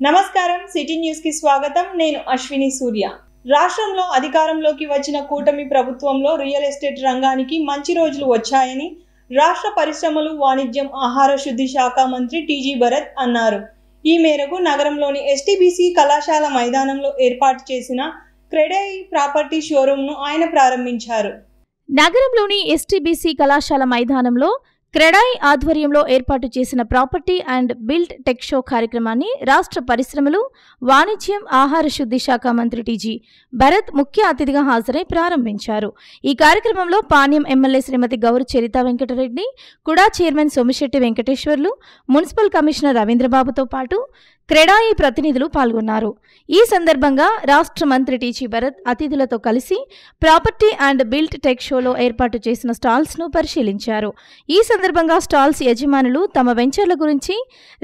నమస్కారం city news కి స్వాగతం. నేను అశ్విని సూర్య. రాష్ట్రంలో అధికారంలోకి వచ్చిన కూటమి ప్రభుత్వంలో రియల్ ఎస్టేట్ రంగానికి మంచి రోజులు వచ్చాయని రాష్ట్ర పరిశ్రమలు, వాణిజ్యం, ఆహార శుద్ధి శాఖ మంత్రి టీజీ భరత్ అన్నారు. ఈ మేరకు నగరంలోని ఎస్టీబీసీ కళాశాల మైదానంలో ఏర్పాటు చేసిన క్రెడాయి ప్రాపర్టీ షోరూంను ఆయన ప్రారంభించారు. నగరంలోని ఎస్టీబీసీ కళాశాల మైదానంలో క్రెడాయి ఆధ్వర్యంలో ఏర్పాటు చేసిన property and build tech show కార్యక్రమాన్ని రాష్ట్ర పరిశ్రమలు, వాణిజ్యం, ఆహార శుద్ధి శాఖ మంత్రి టీజీ భరత్ ముఖ్య అతిథిగా హాజరై ప్రారంభించారు. ఈ కార్యక్రమంలో Panyam MLA Srimathi Gouru Charitha Venkatareddy, KUDA chairman Somisetty Venkateswarlu, municipal commissioner రవీంద్రబాబుతో పాటు క్రెడాయి ప్రతినిధులు పాల్గొన్నారు. ఈ సందర్భంగా రాష్ట్ర మంత్రి టీజీ భరత్ అతిథులతో కలిసి ప్రాపర్టీ అండ్ బిల్డ్ టెక్ షోలో ఏర్పాటు చేసిన స్టాల్స్ను పరిశీలించారు. ఈ సందర్భంగా స్టాల్స్ యజమానులు తమ వెంచర్ల గురించి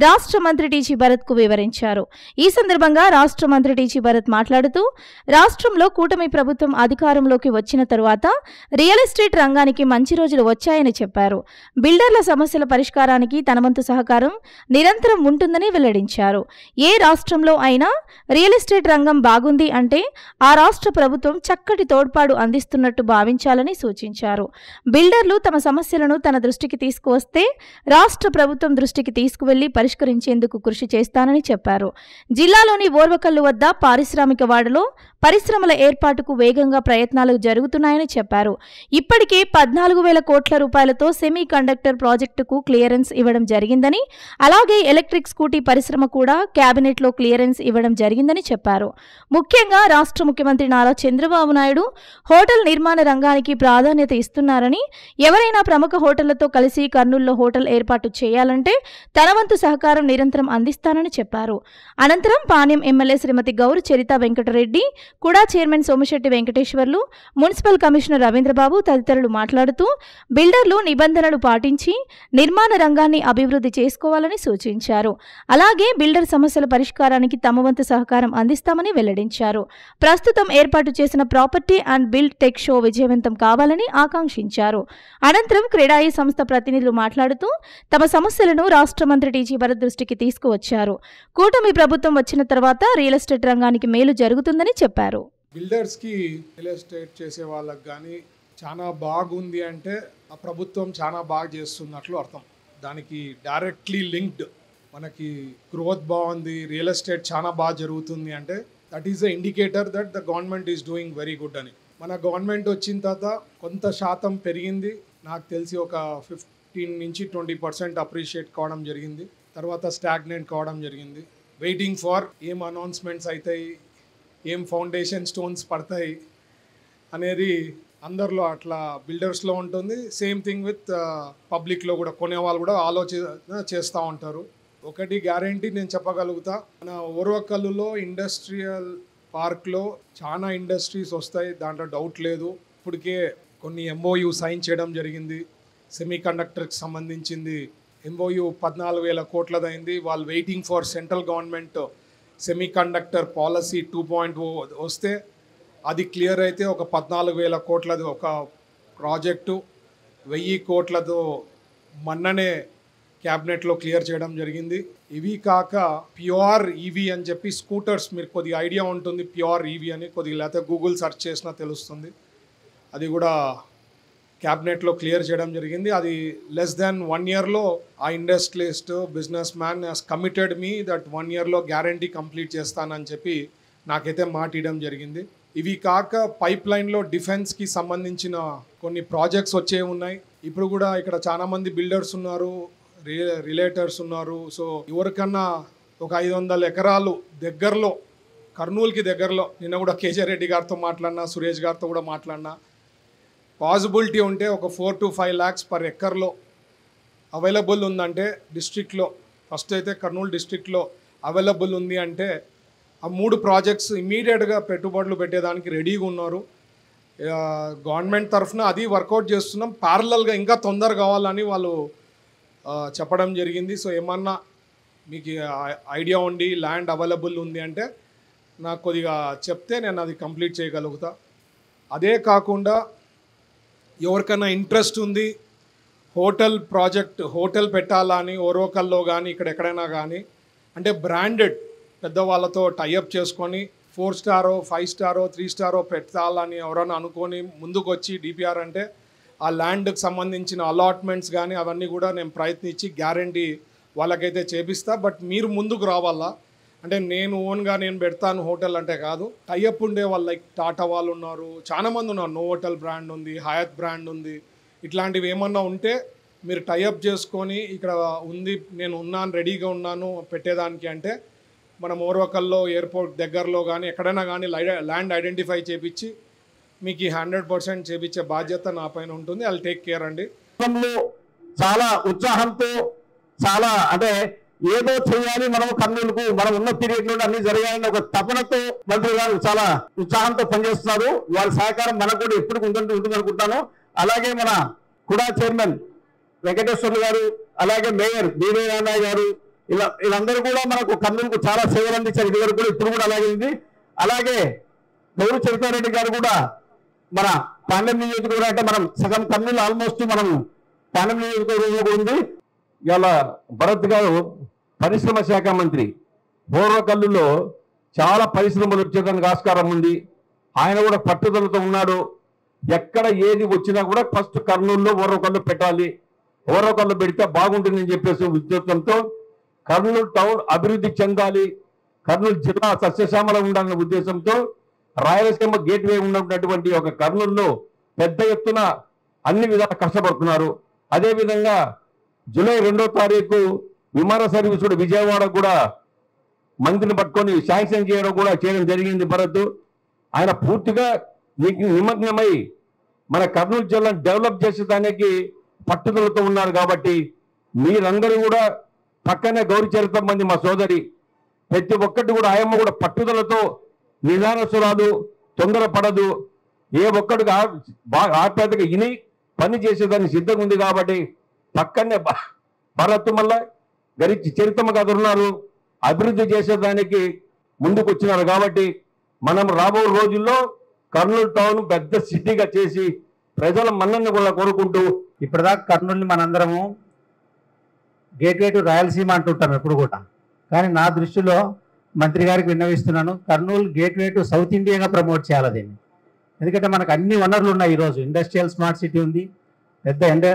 రాష్ట్ర మంత్రి టీజీ భరత్కు వివరించారు. ఈ సందర్భంగా రాష్ట్ర మంత్రి టీజీ భరత్ మాట్లాడుతూ, రాష్ట్రంలో కూటమి ప్రభుత్వం అధికారంలోకి వచ్చిన తరువాత రియల్ ఎస్టేట్ రంగానికి మంచి రోజులు వచ్చాయని చెప్పారు. బిల్డర్ల సమస్యల పరిష్కారానికి తన వంతు సహకారం నిరంతరం ఉంటుందని వెల్లడించారు. ఏ రాష్ట్రంలో అయినా రియల్ ఎస్టేట్ రంగం బాగుంది అంటే ఆ రాష్ట్ర ప్రభుత్వం చక్కటి తోడ్పాటు అందిస్తున్నట్టు భావించాలని సూచించారు. బిల్డర్లు తమ సమస్యలను తన దృష్టికి తీసుకువస్తే రాష్ట్ర ప్రభుత్వం దృష్టికి తీసుకువెళ్లి పరిష్కరించేందుకు కృషి చేస్తానని చెప్పారు. జిల్లాలోని ఓర్వకల్లు వద్ద పారిశ్రామిక వాడలో పరిశ్రమల ఏర్పాటుకు వేగంగా ప్రయత్నాలు జరుగుతున్నాయని చెప్పారు. ఇప్పటికే 14,000 కోట్ల రూపాయలతో సెమీ కండక్టర్ ప్రాజెక్టుకు క్లియరెన్స్ ఇవ్వడం జరిగిందని, అలాగే ఎలక్ట్రిక్ స్కూటీ పరిశ్రమ కూడా కేబినెట్లో క్లియరెన్స్ ఇవ్వడం జరిగిందని చెప్పారు. ముఖ్యంగా రాష్ట్ర ముఖ్యమంత్రి నారా చంద్రబాబు నాయుడు హోటల్ నిర్మాణ రంగానికి ప్రాధాన్యత ఇస్తున్నారని, ఎవరైనా ప్రముఖ హోటళ్లతో కలిసి కర్నూలులో హోటల్ ఏర్పాటు చేయాలంటే తన వంతు సహకారం నిరంతరం అందిస్తానని చెప్పారు. అనంతరం Panyam MLA Srimathi Gouru Charitha Venkatareddy, KUDA chairman Somisetty Venkateswarlu, municipal commissioner Ravindra Babu తదితరులు మాట్లాడుతూ, బిల్డర్లు నిబంధనలు పాటించి నిర్మాణ రంగాన్ని అభివృద్ధి చేసుకోవాలని సూచించారు. అలాగే బిల్డర్ సమస్యల పరిష్కారానికి తమ వంతు సహకారం అందిస్తామని వెల్లడించారు. ప్రస్తుతం ఏర్పాటు చేసిన property and build tech show విజయవంతం కావాలని ఆకాంక్షించారు. అనంతరం క్రెడాయి సంస్థ ప్రతినిధులు మాట్లాడుతూ, తమ సమస్యలను రాష్ట్ర మంత్రి టీజీ భరత్ దృష్టికి తీసుకువచ్చారు. కూటమి ప్రభుత్వం వచ్చిన తర్వాత రియల్ ఎస్టేట్ రంగానికి మేలు జరుగుతుందని చెప్పారు. బిల్డర్స్కి రియల్ ఎస్టేట్ చేసే వాళ్ళకి కానీ చాలా బాగుంది అంటే ఆ ప్రభుత్వం చాలా బాగా చేస్తున్నట్లు అర్థం. దానికి డైరెక్ట్లీ లింక్డ్ మనకి గ్రోత్ బాగుంది, రియల్ ఎస్టేట్ చాలా బాగా జరుగుతుంది అంటే that is the indicator that the government is doing very good అని. మన గవర్నమెంట్ వచ్చిన తర్వాత కొంత శాతం పెరిగింది. నాకు తెలిసి ఒక 15 నుంచి 20% అప్రిషియేట్ కావడం జరిగింది. తర్వాత స్టాగ్నెంట్ కావడం జరిగింది. వెయిటింగ్ ఫర్ ఏం అనౌన్స్మెంట్స్ అవుతాయి, ఏం ఫౌండేషన్ స్టోన్స్ పడతాయి అనేది అందరిలో అట్లా బిల్డర్స్లో ఉంటుంది. సేమ్ థింగ్ విత్ పబ్లిక్లో కూడా కొనేవాళ్ళు కూడా ఆలోచన చేస్తూ ఉంటారు. ఒకటి గ్యారంటీ నేను చెప్పగలుగుతా, మన ఓర్వకల్లులో ఇండస్ట్రియల్ పార్క్లో చాలా ఇండస్ట్రీస్ వస్తాయి, దాంట్లో డౌట్ లేదు. ఇప్పటికే కొన్ని MOU సైన్ చేయడం జరిగింది. సెమీ కండక్టర్కి సంబంధించింది MOU 14,000 కోట్లదైంది. వాళ్ళు waiting for central government semi conductor policy 2.0 వస్తే అది క్లియర్ అయితే ఒక 14,000 కోట్లది ఒక ప్రాజెక్టు 1,000 కోట్లతో మొన్ననే క్యాబినెట్లో క్లియర్ చేయడం జరిగింది. ఇవి కాక ప్యూర్ ఈవీ అని చెప్పి స్కూటర్స్, మీరు కొద్దిగా ఐడియా ఉంటుంది ప్యూర్ ఈవీ అని, కొద్దిగా లేకపోతే గూగుల్ సెర్చ్ చేసినా తెలుస్తుంది. అది కూడా క్యాబినెట్లో క్లియర్ చేయడం జరిగింది. అది లెస్ దాన్ 1 ఇయర్లో ఆ industrialist business man has committed me that 1 ఇయర్లో గ్యారంటీ కంప్లీట్ చేస్తానని చెప్పి నాకైతే మాట ఇవ్వడం జరిగింది. ఇవి కాక పైప్ లైన్లో డిఫెన్స్కి సంబంధించిన కొన్ని ప్రాజెక్ట్స్ వచ్చే ఉన్నాయి. ఇప్పుడు కూడా ఇక్కడ చాలామంది బిల్డర్స్ ఉన్నారు, రిలేటర్స్ ఉన్నారు. సో ఎవరికన్నా ఒక 500 ఎకరాలు దగ్గరలో, కర్నూలుకి దగ్గరలో, నిన్న కూడా కేజే రెడ్డి గారితో మాట్లాడినా, సురేష్ గారితో కూడా మాట్లాడినా, పాసిబిలిటీ ఉంటే ఒక 4 to 5 lakhs పర్ ఎకర్లో అవైలబుల్ ఉందంటే డిస్ట్రిక్ట్లో, ఫస్ట్ అయితే కర్నూలు డిస్ట్రిక్ట్లో అవైలబుల్ ఉంది అంటే ఆ 3 ప్రాజెక్ట్స్ ఇమీడియట్గా పెట్టుబడులు పెట్టేదానికి రెడీగా ఉన్నారు. గవర్నమెంట్ తరఫున అది వర్కౌట్ చేస్తున్నాం. ప్యారలల్గా ఇంకా తొందర కావాలని వాళ్ళు చెప్పడం జరిగింది. సో ఏమన్నా మీకు ఐడియా ఉండి ల్యాండ్ అవైలబుల్ ఉంది అంటే నాకు కొద్దిగా చెప్తే నేను అది కంప్లీట్ చేయగలుగుతా. అదే కాకుండా ఎవరికైనా ఇంట్రెస్ట్ ఉంది హోటల్ ప్రాజెక్ట్, హోటల్ పెట్టాలని ఓర్వకల్లో కానీ ఇక్కడ ఎక్కడైనా కానీ, అంటే బ్రాండెడ్ పెద్దవాళ్ళతో టైఅప్ చేసుకొని 4 స్టారో 5 స్టారో 3 స్టారో పెట్టాలని ఎవరైనా అనుకొని ముందుకు వచ్చి డిపిఆర్ అంటే ఆ ల్యాండ్కి సంబంధించిన అలాట్మెంట్స్ కానీ అవన్నీ కూడా నేను ప్రయత్నించి గ్యారంటీ వాళ్ళకైతే చేపిస్తా. బట్ మీరు ముందుకు రావాలా, అంటే నేను ఓన్గా నేను పెడతాను హోటల్ అంటే కాదు. టైఅప్ ఉండే వాళ్ళు లైక్ టాటా వాళ్ళు ఉన్నారు, చాలామంది ఉన్నారు. నోవోటల్ బ్రాండ్ ఉంది, హయాత్ బ్రాండ్ ఉంది. ఇట్లాంటివి ఏమన్నా ఉంటే మీరు టైఅప్ చేసుకొని ఇక్కడ ఉంది, నేను ఉన్నాను, రెడీగా ఉన్నాను పెట్టేదానికి అంటే మనం ఓర్వకల్లో ఎయిర్పోర్ట్ దగ్గరలో కానీ ఎక్కడైనా కానీ ల్యాండ్ ఐడెంటిఫై చేపించి మీకు 100% చేపించే బాధ్యత నా పైన ఉంటుంది. ఐ విల్ టేక్ కేర్ అండి. చాలా ఉత్సాహంతో, చాలా అంటే ఏదో చేయాలి మనం కర్నూలుకు, మనం ఉన్న పీరియడ్ లో అన్ని జరగాలని ఒక తపనతో మంత్రి గారు చాలా ఉత్సాహంతో పనిచేస్తున్నారు. వారి సహకారం మనకు కూడా ఎప్పుడు ఉంటుంది అనుకుంటాను. అలాగే మన కుడా చైర్మన్ వెంకటేశ్వర్లు గారు, అలాగే మేయర్ బీరేనారాయణ గారు, వీళ్ళందరూ కూడా మనకు కర్నూలుకు చాలా సేవలు అందించారు ఇదివరకు కూడా, ఇప్పుడు కూడా అలాగే ఉంది. అలాగే గౌరవ చరితారెడ్డి గారు కూడా మన పాండ్యం నియోజకవర్గం అంటే మనం సగం కర్నూలు ఆల్మోస్ట్ మనం పాండ్యం నియోజకవర్గంలో ఉంది. ఇవాళ భరత్ గారు పరిశ్రమ శాఖ మంత్రి, ఓర్వకల్లులో చాలా పరిశ్రమలు వచ్చేదానికి ఆస్కారం ఉంది. ఆయన కూడా పట్టుదలతో ఉన్నాడు. ఎక్కడ ఏది వచ్చినా కూడా ఫస్ట్ కర్నూలులో ఓర్వకల్లు పెట్టాలి, ఓర్వకల్లు పెడితే బాగుంటుందని చెప్పేసి ఉద్దేశంతో కర్నూలు టౌన్ అభివృద్ధి చెందాలి, కర్నూలు జిల్లా సస్యశ్యామలం ఉండాలనే ఉద్దేశంతో రాయలసీమ గేట్వే ఉన్నటువంటి ఒక కర్నూలులో పెద్ద ఎత్తున అన్ని విధాలు కష్టపడుతున్నారు. అదేవిధంగా జూలై 2వ తారీఖు విమాన సర్వీస్ కూడా విజయవాడ కూడా మంత్రిని పట్టుకొని శాంక్షన్ చేయడం జరిగింది. భరత్ ఆయన పూర్తిగా నిమగ్నమై మన కర్నూలు జిల్లాను డెవలప్ చేసేదానికి పట్టుదలతో ఉన్నారు. కాబట్టి మీరందరూ కూడా పక్కనే గౌరీ చరిత్ర మంది మా సోదరి, ప్రతి ఒక్కటి కూడా ఆయమ్మ కూడా పట్టుదలతో నిదానసురాలు, తొందరపడదు, ఏ ఒక్కడికి ఆప్యాతగా ఇని పని చేసేదానికి సిద్ధంగా ఉంది. కాబట్టి పక్కనే భరత్ మళ్ళా గరిచి చరిత్రమ గారు ఉన్నారు, అభివృద్ధి చేసేదానికి ముందుకు వచ్చినారు. కాబట్టి మనం రాబో రోజుల్లో కర్నూలు టౌన్ పెద్ద సిటీగా చేసి ప్రజల మన్నన్ని కూడా కోరుకుంటూ, ఇప్పటిదాకా కర్నూలుని మనందరము గేట్వే టు రాయలసీమ అంటుంటాం ఎప్పుడు కూడా. కానీ నా దృష్టిలో మంత్రి గారికి విన్నవిస్తున్నాను, కర్నూలు గేట్వే టు సౌత్ ఇండియాగా ప్రమోట్ చేయాలి దీన్ని. ఎందుకంటే మనకు అన్ని వనరులు ఉన్నాయి. ఈరోజు ఇండస్ట్రియల్ స్మార్ట్ సిటీ ఉంది, పెద్ద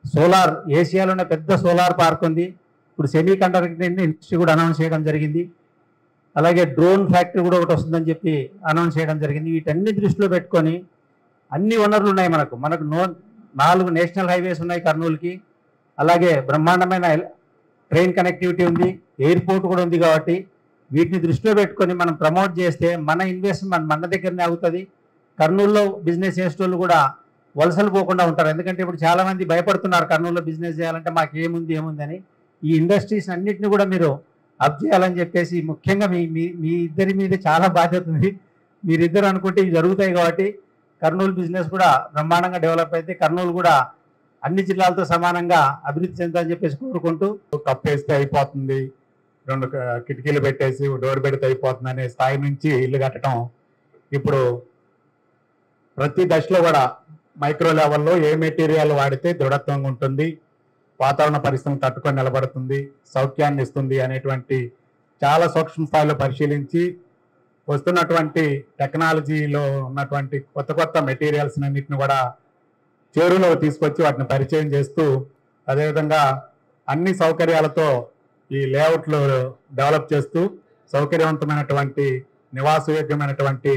సోలార్, ఏషియాలోనే పెద్ద సోలార్ పార్క్ ఉంది. ఇప్పుడు సెమీ కండక్టర్ ఇండస్ట్రీ కూడా అనౌన్స్ చేయడం జరిగింది. అలాగే డ్రోన్ ఫ్యాక్టరీ కూడా ఒకటి వస్తుందని చెప్పి అనౌన్స్ చేయడం జరిగింది. వీటన్ని దృష్టిలో పెట్టుకొని అన్ని వనరులు ఉన్నాయి మనకు. 4 నేషనల్ హైవేస్ ఉన్నాయి కర్నూలుకి. అలాగే బ్రహ్మాండమైన ట్రైన్ కనెక్టివిటీ ఉంది, ఎయిర్పోర్ట్ కూడా ఉంది. కాబట్టి వీటిని దృష్టిలో పెట్టుకొని మనం ప్రమోట్ చేస్తే మన ఇన్వెస్ట్మెంట్ మన దగ్గరనే అవుతుంది. కర్నూలులో బిజినెస్ చేసేటోళ్ళు కూడా వలసలు పోకుండా ఉంటారు. ఎందుకంటే ఇప్పుడు చాలామంది భయపడుతున్నారు కర్నూలులో బిజినెస్ చేయాలంటే మాకు ఏముందని. ఈ ఇండస్ట్రీస్ అన్నింటినీ కూడా మీరు అప్ చేయాలని చెప్పేసి ముఖ్యంగా మీ ఇద్దరి మీద చాలా బాధ్యత ఉంది. మీరిద్దరు అనుకుంటే ఇవి జరుగుతాయి. కాబట్టి కర్నూలు బిజినెస్ కూడా బ్రహ్మాండంగా డెవలప్ అయితే కర్నూలు కూడా అన్ని జిల్లాలతో సమానంగా అభివృద్ధి చెందాలని చెప్పేసి కోరుకుంటూ, కప్పేస్తే అయిపోతుంది, 2 కిటికీలు పెట్టేసి డోర్ పెడితే అయిపోతుంది అనే స్థాయి నుంచి ఇల్లు కట్టడం ఇప్పుడు ప్రతి దశలో కూడా మైక్రో లెవెల్లో ఏ మెటీరియల్ వాడితే దృఢత్వంగా ఉంటుంది, వాతావరణ పరిస్థితులను తట్టుకొని నిలబడుతుంది, సౌఖ్యాన్ని ఇస్తుంది అనేటువంటి చాలా సూక్ష్మ స్థాయిలో పరిశీలించి వస్తున్నటువంటి టెక్నాలజీలో ఉన్నటువంటి కొత్త మెటీరియల్స్ అన్నింటిని కూడా చేరులో తీసుకొచ్చి వాటిని పరిచయం చేస్తూ, అదేవిధంగా అన్ని సౌకర్యాలతో ఈ లేఅవుట్లు డెవలప్ చేస్తూ సౌకర్యవంతమైనటువంటి నివాసయోగ్యమైనటువంటి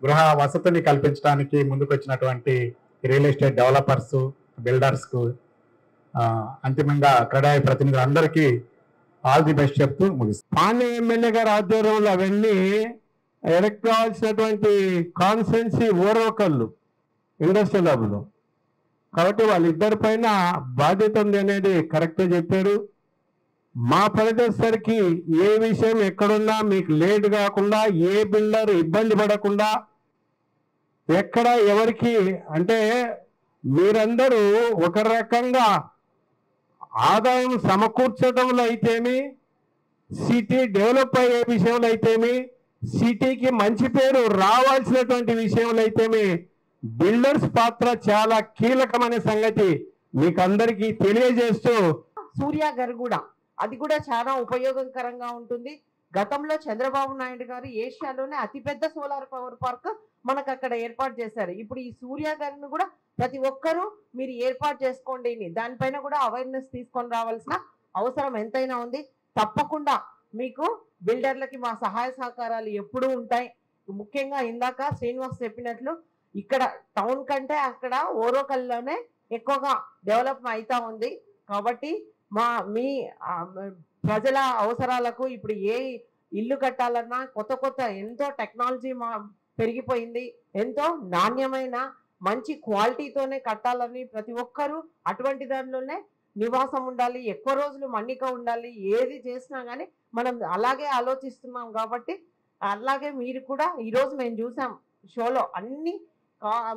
గృహ వసతిని కల్పించడానికి ముందుకొచ్చినటువంటి రియల్ ఎస్టేట్ డెవలపర్స్, బిల్డర్స్కు అంతిమంగా క్రెడాయి ప్రతినిధులు అందరికీ ఆల్ ది బెస్ట్ చెప్తూ ముగిస్తాం. పాండ్య ఎమ్మెల్యే గారి ఆధ్వర్యంలో అవన్నీ ఎలక్ట్ కావాల్సినటువంటి కాన్స్టిట్యున్సీ ఓర్వకల్లు ఇండస్ట్రియల్ హబ్లో. కాబట్టి వాళ్ళిద్దరి పైన బాధ్యత ఉంది అనేది కరెక్ట్గా చెప్పారు. మా పరిదర్శరికి ఏ విషయం ఎక్కడున్నా మీకు లేట్ కాకుండా, ఏ బిల్డర్ ఇబ్బంది పడకుండా, ఎక్కడ ఎవరికి అంటే మీరందరూ ఒక రకంగా ఆదాయం సమకూర్చడంలో అయితేమి, సిటీ డెవలప్ అయ్యే విషయంలో అయితేమి, సిటీకి మంచి పేరు రావాల్సినటువంటి విషయంలో అయితేమి బిల్డర్స్ పాత్ర చాలా కీలకమైన సంగతి మీకు అందరికీ తెలియజేస్తూ, సూర్య గారు కూడా అది కూడా చాలా ఉపయోగకరంగా ఉంటుంది. గతంలో చంద్రబాబు నాయుడు గారు ఏషియాలోనే అతిపెద్ద సోలార్ పవర్ పార్క్ మనకు అక్కడ ఏర్పాటు చేశారు. ఇప్పుడు ఈ సూర్య గారిని కూడా ప్రతి ఒక్కరూ మీరు ఏర్పాటు చేసుకోండి, దానిపైన కూడా అవేర్నెస్ తీసుకొని రావాల్సిన అవసరం ఎంతైనా ఉంది. తప్పకుండా మీకు బిల్డర్లకి మా సహాయ సహకారాలు ఎప్పుడూ ఉంటాయి. ముఖ్యంగా ఇందాక శ్రీనివాస్ చెప్పినట్లు ఇక్కడ టౌన్ కంటే అక్కడ ఓరోకల్లోనే ఎక్కువగా డెవలప్ అవుతా ఉంది. కాబట్టి మీ ప్రజల అవసరాలకు ఇప్పుడు ఏ ఇల్లు కట్టాలన్నా కొత్త ఎంతో టెక్నాలజీ పెరిగిపోయింది. ఎంతో నాణ్యమైన మంచి క్వాలిటీతోనే కట్టాలని ప్రతి ఒక్కరూ అటువంటి దానిలోనే నివాసం ఉండాలి, ఎక్కువ రోజులు మన్నిక ఉండాలి. ఏది చేసినా కానీ మనం అలాగే ఆలోచిస్తున్నాం. కాబట్టి అలాగే మీరు కూడా ఈరోజు మేము చూసాం షోలో అన్ని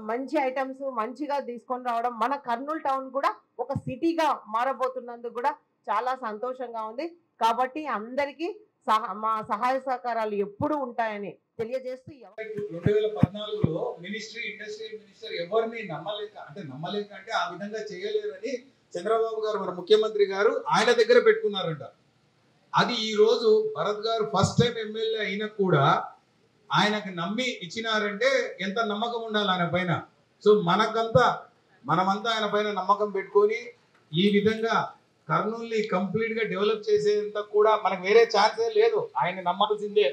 మంచి ఐటమ్స్ మంచిగా తీసుకొని రావడం, మన కర్నూలు టౌన్ కూడా ఒక సిటీగా మారబోతున్నందుకు కూడా చాలా సంతోషంగా ఉంది. కాబట్టి అందరికీ మా సహాయ సహకారాలు ఎప్పుడు ఉంటాయని తెలియజేస్తూ 2014లో ఇండస్ట్రియల్ మినిస్టర్ ఎవరిని నమ్మలేక అంటే ఆ విధంగా చేయలేరని చంద్రబాబు గారు మన ముఖ్యమంత్రి గారు ఆయన దగ్గర పెట్టుకున్నారంట. అది ఈ రోజు భరత్ గారు ఫస్ట్ టైం ఎమ్మెల్యే అయినా కూడా ఆయనకు నమ్మి ఇచ్చినారంటే ఎంత నమ్మకం ఉండాలి ఆయన పైన. సో మనమంతా ఆయన పైన నమ్మకం పెట్టుకొని ఈ విధంగా కర్నూలుని కంప్లీట్ గా డెవలప్ చేసేంత కూడా మనకు వేరే ఛాన్సే లేదు. ఆయన నమ్మాల్సిందే.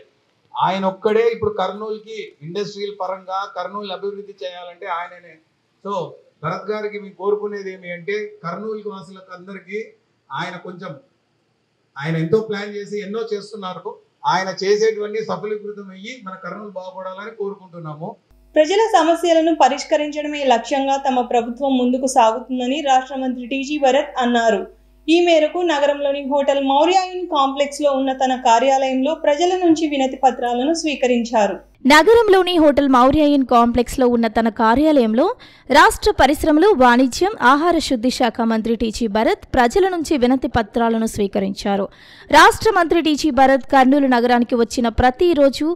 ఆయన ఒక్కడే ఇప్పుడు కర్నూలుకి ఇండస్ట్రియల్ పరంగా కర్నూలు అభివృద్ధి చేయాలంటే ఆయననే. సో భరత్ గారికి మేము కోరుకునేది ఏమి అంటే కర్నూలు వాసులకు అందరికీ ఆయన ఎంతో ప్లాన్ చేసి ఎన్నో చేస్తున్నారు. ఆయన చేసేటువంటి సఫలీకృతం అయ్యి మన కర్నూలు బాగుపడాలని కోరుకుంటున్నాము. ప్రజల సమస్యలను పరిష్కరించడమే లక్ష్యంగా తమ ప్రభుత్వం ముందుకు సాగుతుందని రాష్ట్ర మంత్రి టీజీ భరత్ అన్నారు. ఈ మేరకు నగరంలోని హోటల్ మౌర్య ఇన్ కాంప్లెక్స్ లో ఉన్న తన కార్యాలయంలో ప్రజల నుంచి వినతి పత్రాలను స్వీకరించారు. నగరంలోని హోటల్ మౌర్య ఇన్ కాంప్లెక్స్ లో ఉన్న తన కార్యాలయంలో రాష్ట్ర పరిశ్రమలు, వాణిజ్యం, ఆహార శుద్ధి శాఖ మంత్రి టీజీ భరత్ ప్రజల నుంచి వినతి పత్రాలను స్వీకరించారు. రాష్ట్ర మంత్రి టీజీ భరత్ కర్నూలు నగరానికి వచ్చిన ప్రతిరోజు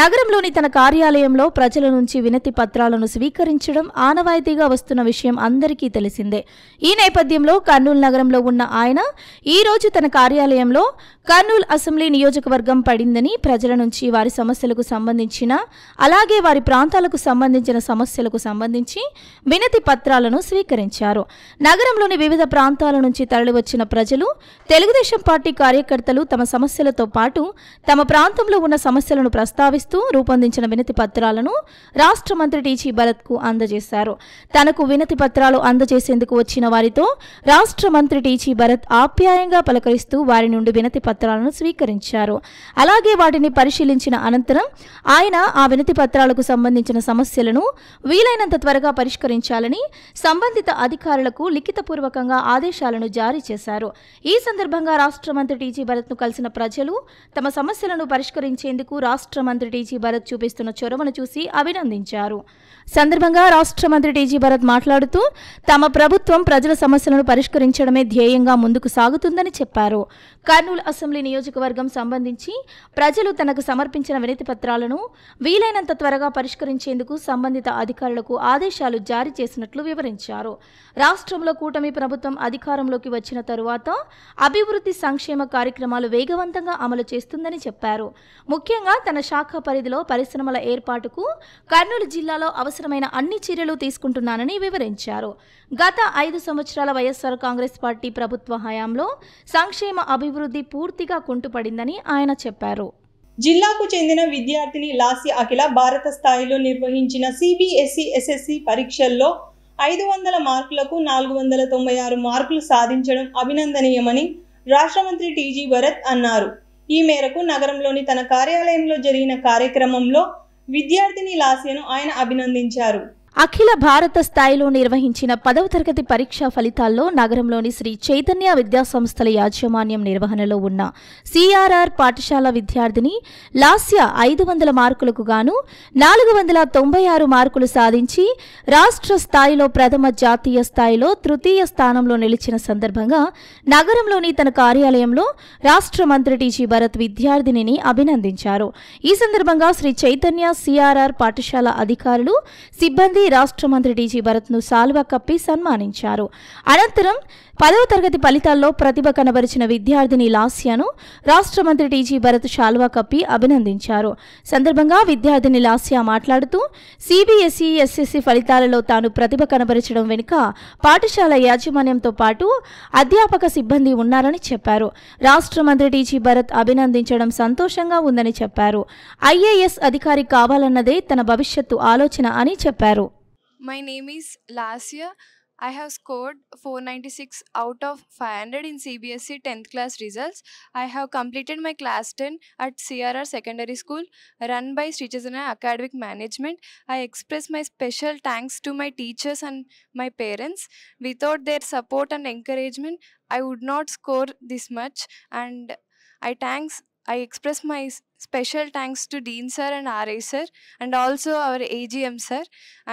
నగరంలోని తన కార్యాలయంలో ప్రజల నుంచి వినతి పత్రాలను స్వీకరించడం ఆనవాయితీగా వస్తున్న విషయం అందరికీ తెలిసిందే. ఈ నేపథ్యంలో కర్నూలు నగరంలో ఉన్న ఆయన ఈ రోజు తన కార్యాలయంలో కర్నూలు అసెంబ్లీ నియోజకవర్గం పడిందని, ప్రజల నుంచి వారి సమస్యలకు సంబంధించిన అలాగే వారి ప్రాంతాలకు సంబంధించిన సమస్యలకు సంబంధించి వినతి పత్రాలను స్వీకరించారు. నగరంలోని వివిధ ప్రాంతాల నుంచి తరలివచ్చిన ప్రజలు, తెలుగుదేశం పార్టీ కార్యకర్తలు తమ సమస్యలతో పాటు తమ ప్రాంతంలో ఉన్న సమస్యలను ప్రస్తావిస్తూ రూపొందించిన వినతి పత్రాలను రాష్ట్ర మంత్రి టీజీ భరత్ కు అందజేశారు. తనకు వినతి పత్రాలు అందజేసేందుకు వచ్చిన వారితో రాష్ట్ర మంత్రి టీజీ భరత్ ఆప్యాయంగా పలకరిస్తూ వారి నుండి వినతి పత్రాలను స్వీకరించారు. అలాగే వాటిని పరిశీలించిన అనంతరం ఆయన ఆ వినతి పత్రాలకు సంబంధించిన సమస్యలను వీలైనంత త్వరగా పరిష్కరించాలని సంబంధిత అధికారులకు లిఖితపూర్వకంగా ఆదేశాలను జారీ చేశారు. ఈ సందర్భంగా రాష్ట్ర మంత్రి టీజీ భరత్ ను కలిసిన ప్రజలు తమ సమస్యలను పరిష్కరించేందుకు రాష్ట్ర మంత్రి టీజీ భరత్ చూపిస్తున్న చొరవను చూసి అభినందించారు. సందర్భంగా రాష్ట్ర మంత్రి టీజీ భరత్ మాట్లాడుతూ తమ ప్రభుత్వం ప్రజల సమస్యలను పరిష్కరించడమే ధ్యేయంగా ముందుకు సాగుతుందని చెప్పారు. కర్నూలు అసెంబ్లీ నియోజకవర్గం సంబంధించి ప్రజలు తనకు సమర్పించిన వినతి పత్రాలను వీలైనంత త్వరగా పరిష్కరించేందుకు సంబంధిత అధికారులకు ఆదేశాలు జారీ చేసినట్లు వివరించారు. రాష్ట్రంలో కూటమి ప్రభుత్వం అధికారంలోకి వచ్చిన తరువాత అభివృద్ధి సంక్షేమ కార్యక్రమాలు వేగవంతంగా అమలు చేస్తుందని చెప్పారు. ముఖ్యంగా తన శాఖ పరిధిలో పరిశ్రమల ఏర్పాటుకు కర్నూలు జిల్లాలో అవసరమైన అన్ని చర్యలు తీసుకుంటున్నానని వివరించారు. గత 5 సంవత్సరాల వైఎస్ఆర్ కాంగ్రెస్ పార్టీ ప్రభుత్వ హయాంలో సంక్షేమ అభివృద్ధి పూర్తిగా కుంటుపడిందని ఆయన చెప్పారు. జిల్లాకు చెందిన విద్యార్థిని లాస్య అఖిల భారత స్థాయిలో నిర్వహించిన సిబిఎస్ఈ ఎస్ఎస్సి పరీక్షల్లో 500 మార్కులకు 496 మార్కులు సాధించడం అభినందనీయమని రాష్ట్ర మంత్రి టీజీ భరత్ అన్నారు. ఈ మేరకు నగరంలోని తన కార్యాలయంలో జరిగిన కార్యక్రమంలో విద్యార్థిని లాస్యను ఆయన అభినందించారు. అఖిల భారత స్థాయిలో నిర్వహించిన 10వ తరగతి పరీక్షా ఫలితాల్లో నగరంలోని శ్రీ చైతన్య విద్యా సంస్థల యాజమాన్యం నిర్వహణలో ఉన్న సిఆర్ఆర్ పాఠశాల విద్యార్థిని లాస్య 500 మార్కులకు గాను 496 మార్కులు సాధించి రాష్ట్ర స్థాయిలో ప్రథమ, జాతీయ స్థాయిలో తృతీయ స్థానంలో నిలిచిన సందర్భంగా నగరంలోని తన కార్యాలయంలో రాష్ట్ర మంత్రి టీజీ భరత్ విద్యార్థినిని అభినందించారు. ఈ సందర్భంగా శ్రీ చైతన్య సిఆర్ఆర్ పాఠశాల అధికారులు, సిబ్బంది రాష్ట్ర మంత్రి టీజీ భరత్ ను సాల్వా కప్పి సన్మానించారు. అనంతరం 10వ తరగతి ఫలితాల్లో ప్రతిభ కనబరిచిన విద్యార్థిని లాస్యాను రాష్ట్ర మంత్రి టీజీ భరత్ శాల్వా కప్పి అభినందించారు. సందర్భంగా విద్యార్థిని లాస్యా మాట్లాడుతూ సిబిఎస్ఈ ఎస్ఎస్సి ఫలితాలలో తాను ప్రతిభ కనబరచడం వెనుక పాఠశాల యాజమాన్యంతో పాటు అధ్యాపక సిబ్బంది ఉన్నారని చెప్పారు. రాష్ట్ర మంత్రి టీజీ భరత్ అభినందించడం సంతోషంగా ఉందని చెప్పారు. ఐఏఎస్ అధికారి కావాలన్నదే తన భవిష్యత్తు ఆలోచన అని చెప్పారు. My name is Lasya. I have scored 496 out of 500 in CBSE 10th class results. I have completed my class 10 at CRR Secondary School run by Sri Chaitanya Academic Management. I express my special thanks to my teachers and my parents. Without their support and encouragement, I would not score this much, and I express my special thanks to Dean sir and RA sir and also our AGM sir,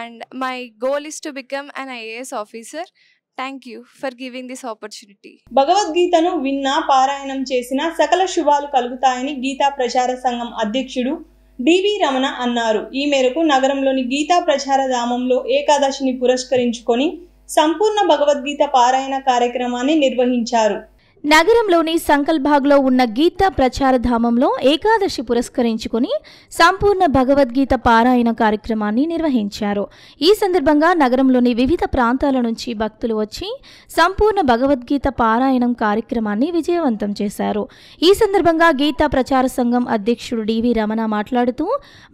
and my goal is to become an IAS officer. Thank you for giving this opportunity. భగవద్గీతను విన్నా పారాయణం చేసిన సకల శుభాలు కలుగుతాయని గీతా ప్రచార సంఘం అధ్యక్షుడు డివి రమణ అన్నారు. ఈ మేరకు నగరంలోని గీతా ప్రచార ధామంలో ఏకాదశిని పురస్కరించుకొని సంపూర్ణ భగవద్గీత పారాయణ కార్యక్రమాన్ని నిర్వహించారు. నగరంలోని సంకల్బాగ్లో ఉన్న గీతా ప్రచార ధామంలో ఏకాదశి పురస్కరించుకుని సంపూర్ణ భగవద్గీత పారాయణ కార్యక్రమాన్ని నిర్వహించారు. ఈ సందర్భంగా నగరంలోని వివిధ ప్రాంతాల నుంచి భక్తులు వచ్చి సంపూర్ణ భగవద్గీత పారాయణం కార్యక్రమాన్ని విజయవంతం చేశారు. ఈ సందర్భంగా గీతా ప్రచార సంఘం అధ్యక్షుడు డివి రమణ మాట్లాడుతూ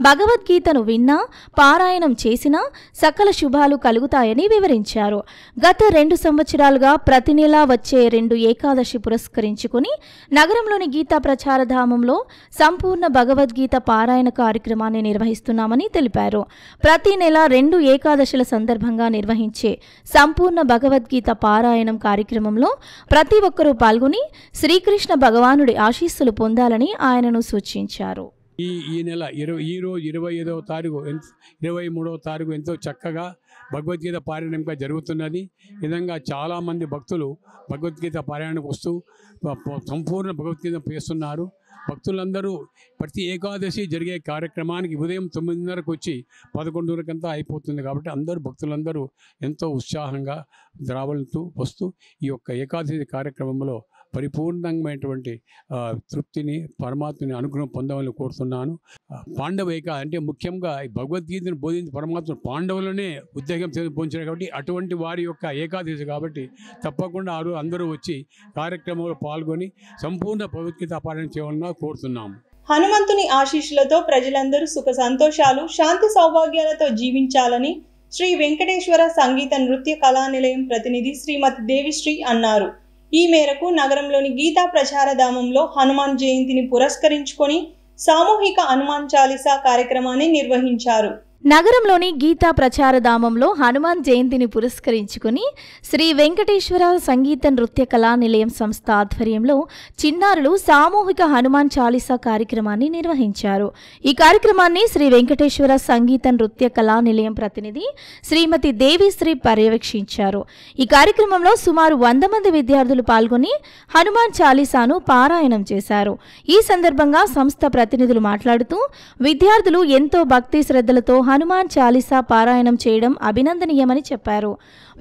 భగవద్గీతను విన్నా పారాయణం చేసినా సకల శుభాలు కలుగుతాయని వివరించారు. గత 2 సంవత్సరాలుగా ప్రతి నెలా వచ్చే 2 ఏకాదశి పురస్కరించుకుని నగరంలోని గీతా ప్రచార ధామంలో సంపూర్ణ భగవద్గీత పారాయణ కార్యక్రమాన్ని నిర్వహిస్తున్నామని తెలిపారు. ప్రతి నెల 2 ఏకాదశుల సందర్భంగా నిర్వహించే సంపూర్ణ భగవద్గీత పారాయణం కార్యక్రమంలో ప్రతి ఒక్కరూ పాల్గొని శ్రీకృష్ణ భగవానుడి ఆశీస్సులు పొందాలని ఆయనను సూచించారు. ఈ నెల 25వ తారీఖు 23వ తారీఖు ఎంతో చక్కగా భగవద్గీత పారాయణంగా జరుగుతున్నది. ఈ విధంగా చాలామంది భక్తులు భగవద్గీత పారాయణకు వస్తూ సంపూర్ణ భగవద్గీత చేస్తున్నారు. భక్తులందరూ ప్రతి ఏకాదశి జరిగే కార్యక్రమానికి ఉదయం 9:30కు వచ్చి 11:00కంతా అయిపోతుంది. కాబట్టి అందరూ భక్తులందరూ ఎంతో ఉత్సాహంగా రావాలంటూ వస్తూ ఈ యొక్క ఏకాదశి కార్యక్రమంలో పరిపూర్ణమైనటువంటి తృప్తిని పరమాత్మని అనుగ్రహం పొందవాలని కోరుతున్నాను. పాండవ అంటే ముఖ్యంగా భగవద్గీతను బోధించి పరమాత్మ పాండవులనే ఉద్యోగం పోంచారు కాబట్టి అటువంటి వారి యొక్క ఏకాదశి కాబట్టి తప్పకుండా అందరూ వచ్చి కార్యక్రమంలో పాల్గొని సంపూర్ణ భగవద్గీత పారాయణ చేయాలని కోరుతున్నాము. హనుమంతుని ఆశీస్సులతో ప్రజలందరూ సుఖ సంతోషాలు శాంతి సౌభాగ్యాలతో జీవించాలని శ్రీ వెంకటేశ్వర సంగీత నృత్య కళా నిలయం ప్రతినిధి శ్రీమతి దేవిశ్రీ అన్నారు. ఈ మేరకు నగరంలోని గీతా ప్రచార ధామంలో హనుమాన్ జయంతిని పురస్కరించుకొని సామూహిక హనుమాన్ చాలీసా కార్యక్రమాన్ని నిర్వహించారు. నగరంలోని గీతా ప్రచార ధామంలో హనుమాన్ జయంతిని పురస్కరించుకుని శ్రీ వెంకటేశ్వర సంగీత నృత్య కళా నిలయం సంస్థ ఆధ్వర్యంలో చిన్నారులు సామూహిక హనుమాన్ చాలీసా కార్యక్రమాన్ని నిర్వహించారు. ఈ కార్యక్రమాన్ని శ్రీ వెంకటేశ్వర సంగీత నృత్య కళా నిలయం ప్రతినిధి శ్రీమతి దేవిశ్రీ పర్యవేక్షించారు. ఈ కార్యక్రమంలో సుమారు 100 మంది విద్యార్థులు పాల్గొని హనుమాన్ చాలీసాను పారాయణం చేశారు. ఈ సందర్భంగా సంస్థ ప్రతినిధులు మాట్లాడుతూ విద్యార్థులు ఎంతో భక్తి శ్రద్ధలతో హనుమాన్ చాలీసా పారాయణం చేయడం అభినందనీయమని చెప్పారు.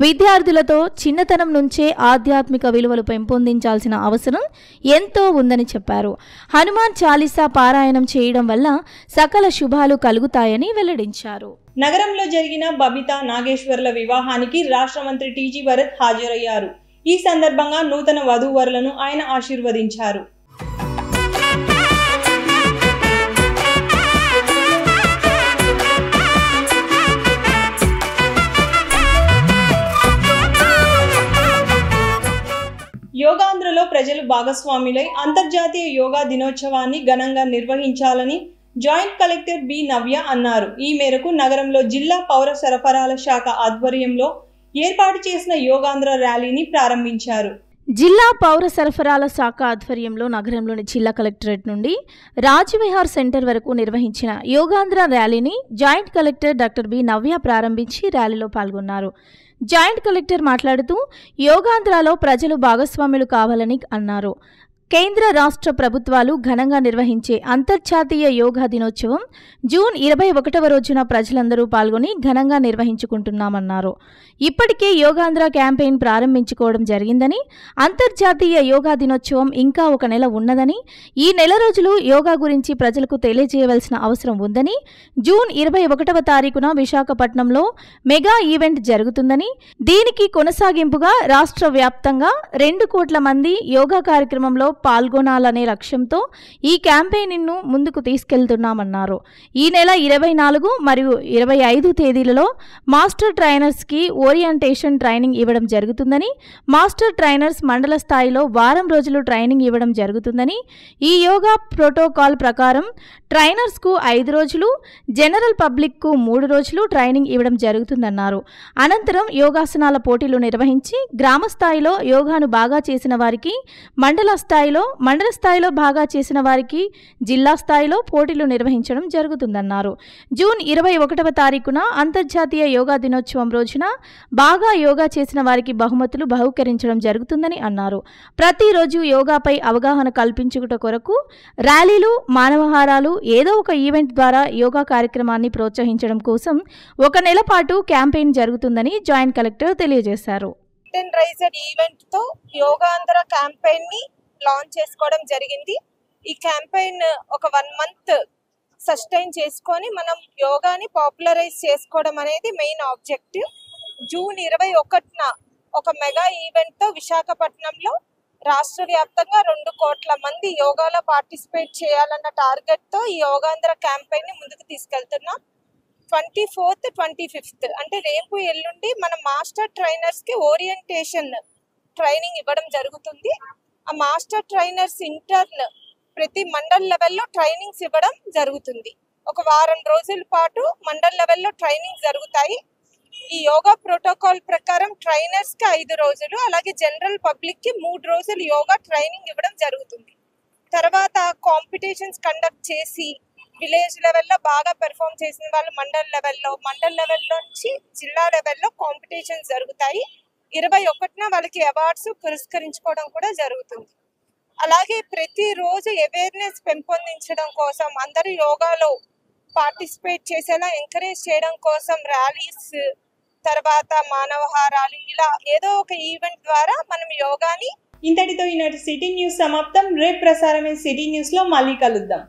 విద్యార్థులతో చిన్నతనం నుంచే ఆధ్యాత్మిక విలువలు పెంపొందించాల్సిన అవసరం ఎంతో ఉందని చెప్పారు. హనుమాన్ చాలీసా పారాయణం చేయడం వల్ల సకల శుభాలు కలుగుతాయని వెల్లడించారు. నగరంలో జరిగిన బబితా నాగేశ్వర్ల వివాహానికి రాష్ట్ర మంత్రి టీజీ భరత్ హాజరయ్యారు. ఈ సందర్భంగా నూతన వధూవరులను ఆయన ఆశీర్వదించారు. యోగాంధ్రలో ప్రజలు భాగస్వాములై అంతర్జాతీయ యోగా దినోత్సవాన్ని ఘనంగా నిర్వహించాలని జాయింట్ కలెక్టర్ బి నవ్య అన్నారు. ఈ మేరకు నగరంలో జిల్లా పౌర సరఫరాల శాఖ ఆధ్వర్యంలో ఏర్పాటు చేసిన యోగాంధ్ర ర్యాలీని ప్రారంభించారు. జిల్లా పౌర సరఫరాల శాఖ ఆధ్వర్యంలో నగరంలోని జిల్లా కలెక్టరేట్ నుండి రాజ్విహార్ సెంటర్ వరకు నిర్వహించిన యోగాంధ్ర ర్యాలీని జాయింట్ కలెక్టర్ డాక్టర్ బి నవ్య ప్రారంభించి ర్యాలీలో పాల్గొన్నారు. జాయింట్ కలెక్టర్ మాట్లాడుతూ యోగాంధ్రలో ప్రజలు భాగస్వాములు కావాలని అన్నారు. కేంద్ర రాష్ట్ర ప్రభుత్వాలు ఘనంగా నిర్వహించే అంతర్జాతీయ యోగా దినోత్సవం జూన్ 21వ రోజున ప్రజలందరూ పాల్గొని ఘనంగా నిర్వహించుకుంటున్నామన్నారు. ఇప్పటికే యోగాంధ్ర క్యాంపెయిన్ ప్రారంభించుకోవడం జరిగిందని, అంతర్జాతీయ యోగా దినోత్సవం ఇంకా ఒక నెల ఉన్నదని, ఈ నెల రోజులు యోగా గురించి ప్రజలకు తెలియజేయవలసిన అవసరం ఉందని, జూన్ 21వ తారీఖున విశాఖపట్నంలో మెగా ఈవెంట్ జరుగుతుందని, దీనికి కొనసాగింపుగా రాష్ట్ర వ్యాప్తంగా 2 కోట్ల మంది యోగా కార్యక్రమంలో పాల్గొనాలనే లక్ష్యంతో ఈ క్యాంపెయిన్ను ముందుకు తీసుకెళ్తున్నామన్నారు. ఈ నెల 24 మరియు 25 తేదీలలో మాస్టర్ ట్రైనర్స్కి ఓరియంటేషన్ ట్రైనింగ్ ఇవ్వడం జరుగుతుందని, మాస్టర్ ట్రైనర్స్ మండల స్థాయిలో వారం రోజులు ట్రైనింగ్ ఇవ్వడం జరుగుతుందని, ఈ యోగా ప్రోటోకాల్ ప్రకారం ట్రైనర్స్కు 5 రోజులు, జనరల్ పబ్లిక్కు 3 రోజులు ట్రైనింగ్ ఇవ్వడం జరుగుతుందన్నారు. అనంతరం యోగాసనాల పోటీలు నిర్వహించి గ్రామ స్థాయిలో యోగాను బాగా చేసిన వారికి మండల స్థాయిలో బాగా చేసిన వారికి జిల్లా స్థాయిలో పోటీలు నిర్వహించడం జరుగుతుందన్నారు. జూన్ 21వ తారీఖున అంతర్జాతీయ యోగా దినోత్సవం రోజున బాగా యోగా చేసిన వారికి బహుమతులు బహుకరించడం జరుగుతుందని అన్నారు. ప్రతిరోజు యోగాపై అవగాహన కల్పించుట కొరకు ర్యాలీలు, మానవహారాలు, ఏదో ఒక ఈవెంట్ ద్వారా యోగా కార్యక్రమాన్ని ప్రోత్సహించడం కోసం ఒక నెల పాటు క్యాంపెయిన్ జరుగుతుందని జాయింట్ కలెక్టర్ తెలియజేశారు. ఈవెంట్ తో యోగాంధ్ర క్యాంపెయిన్ ని లాంచ్ చేసుకోవడం జరిగింది. ఈ క్యాంపెయిన్ ఒక 1 మంత్ సస్టైన్ చేసుకొని మనం యోగాని పాపులరైజ్ చేసుకోవడం అనేది మెయిన్ ఆబ్జెక్టివ్. జూన్ 21న ఒక మెగా ఈవెంట్ తో విశాఖపట్నంలో రాష్ట్ర వ్యాప్తంగా 2 కోట్ల మంది యోగాలో పార్టిసిపేట్ చేయాలన్న టార్గెట్ తో ఈ యోగాంధ్ర క్యాంపెయిన్ ని ముందుకు తీసుకెళ్తున్నాం. 24th, 25th అంటే రేపు ఎల్లుండి మన మాస్టర్ ట్రైనర్స్ కి ఓరియంటేషన్ ట్రైనింగ్ ఇవ్వడం జరుగుతుంది. ఆ మాస్టర్ ట్రైనర్స్ ఇంటర్న్ ప్రతి మండల్ లెవెల్లో ట్రైనింగ్స్ ఇవ్వడం జరుగుతుంది. ఒక వారం రోజుల పాటు మండల్ లెవెల్లో ట్రైనింగ్ జరుగుతాయి. ఈ యోగా ప్రోటోకాల్ ప్రకారం ట్రైనర్స్ కి 5 రోజులు, అలాగే జనరల్ పబ్లిక్ కి 3 రోజులు యోగా ట్రైనింగ్ ఇవ్వడం జరుగుతుంది. తర్వాత కాంపిటీషన్స్ కండక్ట్ చేసి విలేజ్ లెవెల్లో బాగా పెర్ఫామ్ చేసిన వాళ్ళు మండల్ లెవెల్లో నుంచి జిల్లా లెవెల్లో కాంపిటీషన్స్ జరుగుతాయి. 21న వాళ్ళకి అవార్డ్స్ పురస్కరించుకోవడం కూడా జరుగుతుంది. అలాగే ప్రతిరోజు అవేర్నెస్ పెంపొందించడం కోసం, అందరూ యోగాలో పార్టిసిపేట్ చేసేలా ఎంకరేజ్ చేయడం కోసం ర్యాలీస్, తర్వాత మానవహారాలు, ఇలా ఏదో ఒక ఈవెంట్ ద్వారా మనం యోగాని. ఇంతటితో ఈనాటి సిటీ న్యూస్ సమాప్తం. రేపు ప్రసారమైన సిటీ న్యూస్ లో మళ్ళీ కలుద్దాం.